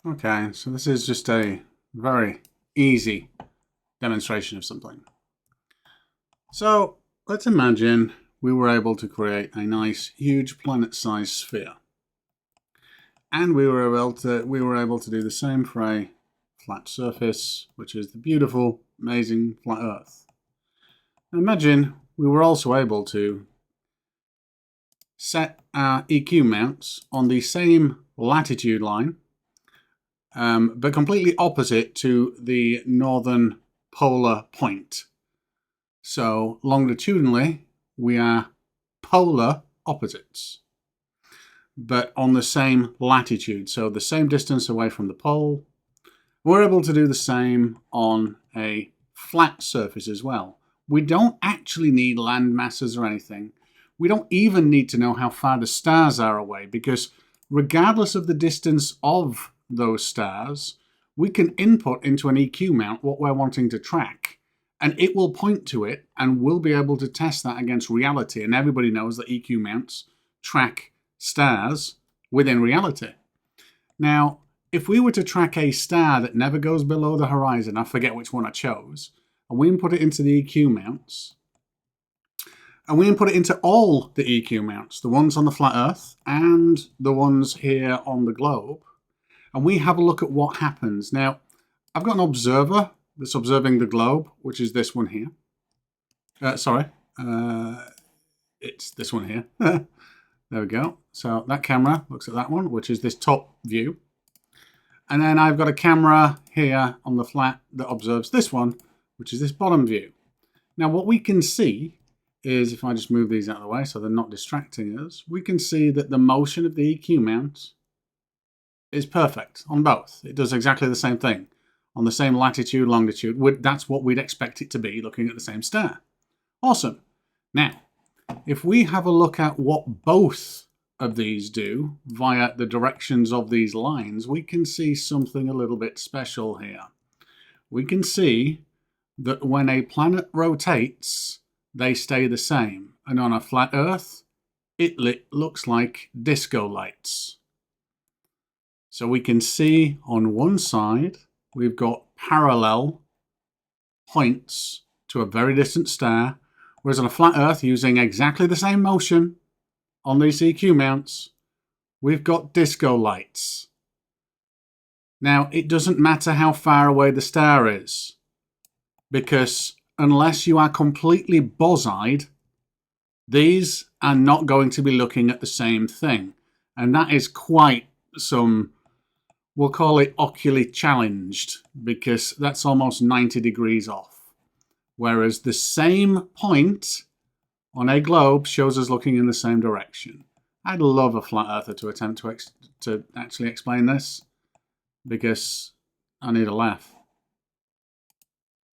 Okay, so this is just a very easy demonstration of something. So let's imagine we were able to create a nice, huge planet-sized sphere. And we were able to do the same for a flat surface, which is the beautiful, amazing flat Earth. Imagine we were also able to set our EQ mounts on the same latitude line, but completely opposite to the northern polar point. So longitudinally, we are polar opposites, but on the same latitude, so the same distance away from the pole. We're able to do the same on a flat surface as well. We don't actually need land masses or anything. We don't even need to know how far the stars are away, because regardless of the distance of those stars, we can input into an EQ mount what we're wanting to track, and it will point to it, and we'll be able to test that against reality. And everybody knows that EQ mounts track stars within reality. Now, if we were to track a star that never goes below the horizon, I forget which one I chose, and we input it into the EQ mounts, and we input it into all the EQ mounts, the ones on the flat Earth and the ones here on the globe, and we have a look at what happens. Now, I've got an observer that's observing the globe, which is this one here. It's this one here. There we go. So that camera looks at that one, which is this top view. And then I've got a camera here on the flat that observes this one, which is this bottom view. Now what we can see is, if I just move these out of the way so they're not distracting us, we can see that the motion of the EQ mount is perfect on both. It does exactly the same thing on the same latitude, longitude. That's what we'd expect it to be looking at the same star. Awesome. Now, if we have a look at what both of these do via the directions of these lines, we can see something a little bit special here. We can see that when a planet rotates, they stay the same. And on a flat Earth, it looks like disco lights. So we can see on one side, we've got parallel points to a very distant star, whereas on a flat Earth, using exactly the same motion on these EQ mounts, we've got disco lights. Now, it doesn't matter how far away the star is, because unless you are completely boz-eyed, these are not going to be looking at the same thing. And that is quite some, we'll call it ocularly challenged, because that's almost 90 degrees off. Whereas the same point on a globe shows us looking in the same direction. I'd love a flat earther to attempt to actually explain this, because I need a laugh.